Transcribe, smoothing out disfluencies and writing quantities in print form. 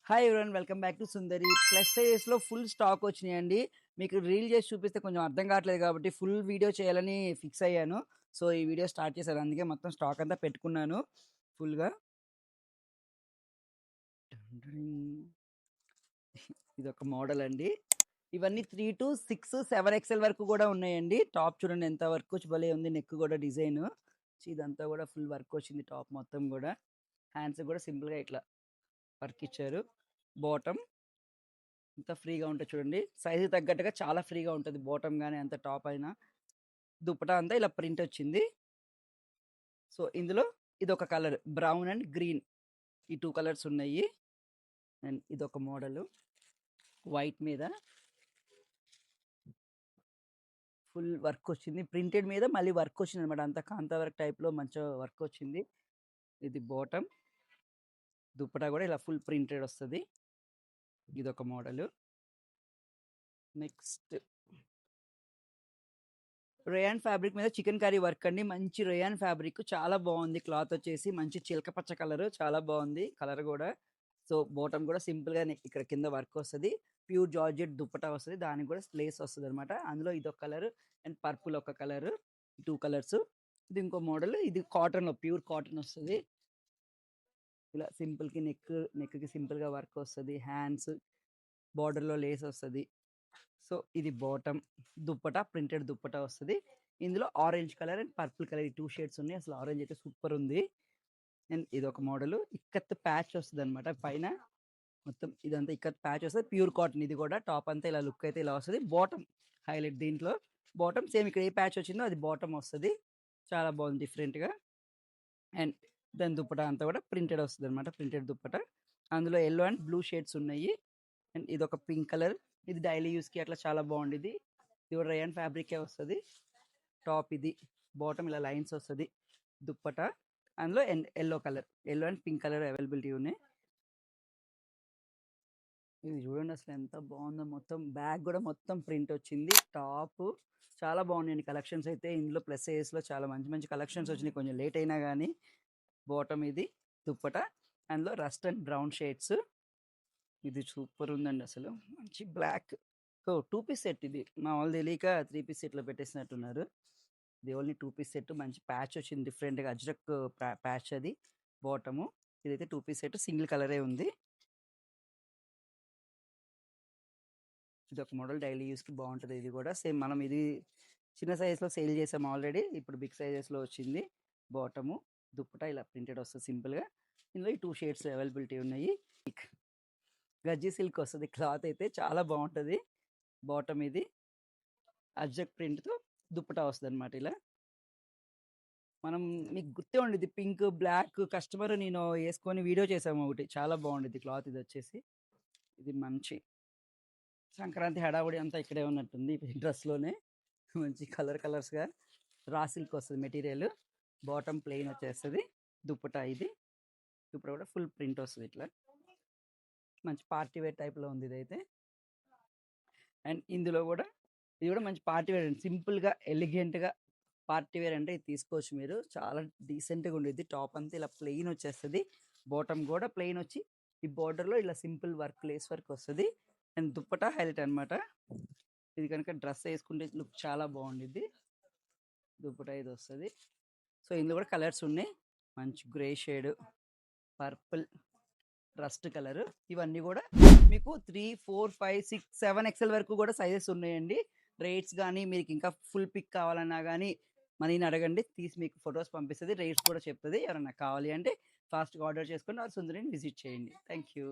Hi everyone, welcome back to Sundari. Plus సైజెస్‌లో full stock వచ్చినాయండి. మీకు రీల్ చేసి చూపిస్తే కొంచెం అర్థం కావట్లేదు కాబట్టి ఫుల్ వీడియో చేయాలని ఫిక్స్ అయ్యాను. సో, ఈ వీడియో స్టార్ట్ చేశాను. అందుకే మొత్తం స్టాక్ అంతా పెట్టుకున్నాను ఫుల్‌గా. ఇదొక మోడల్ అండి. ఇవన్నీ 3-6, 7 ఎక్స్ఎల్ వరకు కూడా ఉన్నాయండి. టాప్ చూడండి ఎంత వర్క్ వచ్చి భలే ఉంది. నెక్ కూడా డిజైన్. ఇదంతా కూడా ఫుల్ వర్క్ వచ్చింది టాప్ మొత్తం కూడా. హ్యాండ్స్ కూడా సింపుల్‌గా ఇట్లా వర్క్ ఇచ్చారు. బాటమ్ ఇంత ఫ్రీగా ఉంటుంది చూడండి. సైజు తగ్గట్టుగా చాలా ఫ్రీగా ఉంటుంది. బాటమ్ గానీ అంత టాప్ అయినా. దుపట్టా అంతా ఇలా ప్రింట్ వచ్చింది. సో, ఇందులో ఇదొక కలర్ బ్రౌన్ అండ్ గ్రీన్. ఈ 2 కలర్స్ ఉన్నాయి. అండ్ ఇదొక మోడల్ వైట్ మీద ఫుల్ వర్క్ వచ్చింది. ప్రింటెడ్ మీద మళ్ళీ వర్క్ వచ్చింది అనమాట. అంతా కాంతా వర్క్ టైప్‌లో మంచిగా వర్క్ వచ్చింది. ఇది బాటమ్. దుపట్టా కూడా ఇలా ఫుల్ ప్రింటెడ్ వస్తది. ఇదొక మోడల్. నెక్స్ట్ రేయాన్ ఫ్యాబ్రిక్ మీద చికెన్ కర్రీ వర్క్ అండి. మంచి రేయాన్ ఫ్యాబ్రిక్ చాలా బాగుంది. క్లాత్ వచ్చేసి మంచి చిలక పచ్చ కలర్ చాలా బాగుంది కలర్ కూడా. సో, బాటమ్ కూడా సింపుల్ గా ఇక్కడ కింద వర్క్ వస్తది. ప్యూర్ జార్జెట్ దుపట్టా వస్తది. దానికి కూడా లేస్ వస్తది అనమాట. అందులో ఇదొక కలర్ అండ్ పర్పుల్ ఒక కలర్. 2 కలర్స్. ఇది ఇంకో మోడల్. ఇది కాటన్ లో ప్యూర్ కాటన్ వస్తది. ఇలా సింపుల్ కి నెక్ కి సింపుల్ గా వర్క్ వస్తది. హ్యాండ్స్ బార్డర్ లో లేస్ వస్తది. సో, ఇది బాటమ్. దుప్పటా ప్రింటెడ్ దుప్పటా వస్తది. ఇందులో orange colour and purple colour ఈ 2 షేడ్స్ ఉన్నాయి. అసలు ఆరెంజ్ అయితే సూపర్ ఉంది. అండ్ ఇదొక మోడల్. ఇక్కత్ ప్యాచ్ వస్తదనమాట పైన. మొత్తం ఇదంతా ఇక్కత్ ప్యాచ్ వస్తది. ప్యూర్ కాటన్ ఇది కూడా. టాప్ అంతా ఇలా లుక్ అయితే ఇలా వస్తది. బాటమ్ హైలైట్ దీంట్లో. బాటమ్ సేమ్ ఇక్కడ ఏ ప్యాచ్ వచ్చిందో అది బాటమ్ వస్తది. చాలా బాగుంది డిఫరెంట్‌గా. అండ్ దాని దుప్పటా అంతా కూడా ప్రింటెడ్ వస్తదనమాట. ప్రింటెడ్ దుప్పటా. అందులో యెల్లో అండ్ బ్లూ షేడ్స్ ఉన్నాయి. అండ్ ఇదొక పింక్ కలర్. ఇది డైలీ యూస్‌కి అట్లా చాలా బాగుండిద్ది. ఇది కూడా రేయాన్ ఫ్యాబ్రికే వస్తది. టాప్ ఇది. బాటమ్ ఇలా లైన్స్ వస్తది. దుప్పటా. అందులో yellow colour. Yellow and pink colour availability ఉన్నాయి. ఇది చూడండి అసలు ఎంత బాగుందో. మొత్తం బ్యాగ్ కూడా మొత్తం ప్రింట్ వచ్చింది. టాప్ చాలా బాగున్నాయండి కలెక్షన్స్ అయితే. ఇందులో ప్లస్ సైజెస్‌లో చాలా మంచి మంచి కలెక్షన్స్ వచ్చినాయి. కొంచెం లేట్ అయినా గానీ. బాటమ్ ఇది. దుప్పటా. అందులో రస్ట్ అండ్ బ్రౌన్ షేడ్స్. ఇది సూపర్ ఉందండి అసలు. మంచి బ్లాక్. సో, 2 పీస్ సెట్ ఇది. మా వాళ్ళు తెలియక 3 పీస్ సెట్‌లో పెట్టేసినట్టున్నారు. ఇది ఓన్లీ 2 పీస్ సెట్. మంచి ప్యాచ్ వచ్చింది డిఫరెంట్‌గా అజ్రక్ ప్యాచ్ అది బాటము. ఇదైతే 2 పీస్ సెట్ సింగిల్ కలరే ఉంది. ఇదొక మోడల్ డైలీ యూస్‌కి బాగుంటది ఇది కూడా. సేమ్ మనం ఇది చిన్న సైజ్‌లో సేల్ చేసాం ఆల్రెడీ. ఇప్పుడు బిగ్ సైజెస్‌లో వచ్చింది. బాటము, దుప్పటా ఇలా ప్రింటెడ్ వస్తది సింపుల్‌గా. ఇందులో ఈ 2 షేడ్స్ అవైలబిలిటీ ఉన్నాయి. గజ్జి సిల్క్ వస్తది క్లాత్ అయితే చాలా బాగుంటది. బాటమ్ ఇది. అజ్రక్ ప్రింట్‌తో దుప్పటా వస్తదనమాట ఇలా. మనం మీకు గుర్తే ఉండిద్ది పింక్, బ్లాక్ కస్టమర్ నేను యేసుకొని వీడియో చేసాము ఒకటి. చాలా బాగుండిద్ది క్లాత్ ఇదొచ్చేసి. ఇది మంచి సంక్రాంతి హడావుడి అంతా ఇక్కడే ఉన్నట్టుంది ఈ డ్రెస్‌లోనే. మంచి కలర్స్‌గా రా సిల్క్ వస్తది మెటీరియల్. బాటమ్ ప్లెయిన్ వచ్చేస్తది. దుప్పటా ఇది. దుప్పటా కూడా ఫుల్ ప్రింట్ వస్తది ఇట్లా. మంచి పార్టీ వేర్ టైప్‌లో ఉంది ఇదైతే. అండ్ ఇందులో కూడా ఇది కూడా మంచి పార్టీ వేర్ అండి. సింపుల్‌గా, ఎలిగెంట్‌గా పార్టీ వేర్ అంటే ఇది తీసుకోవచ్చు మీరు. చాలా డీసెంట్‌గా ఉండిద్ది. టాప్ అంతా ఇలా ప్లెయిన్ వచ్చేస్తది. బాటమ్ కూడా ప్లెయిన్ వచ్చి ఈ బోర్డర్‌లో ఇలా సింపుల్ వర్క్ లేస్ వర్క్ వస్తది. అండ్ దుప్పటా హైలైట్ అనమాట. ఇది కనుక డ్రెస్ యేసుకుంటే లుక్ చాలా బాగుండిద్ది. దుప్పటా ఇది వస్తది. సో, ఇందులో కూడా కలర్స్ ఉన్నాయి. మంచి grey shade, purple, rust colour ఇవన్నీ కూడా మీకు 3, 4, 5, 6, 7 ఎక్స్ఎల్ వరకు కూడా సైజెస్ ఉన్నాయండి. రేట్స్ కానీ మీకు ఇంకా ఫుల్ పిక్ కావాలన్నా కానీ మనీని అడగండి. తీసి మీకు ఫొటోస్ పంపిస్తుంది. రేట్స్ కూడా చెప్తుంది. ఎవరైనా కావాలి అంటే ఫాస్ట్‌గా ఆర్డర్ చేసుకొని ఆ సుందరిని విజిట్ చేయండి. Thank you.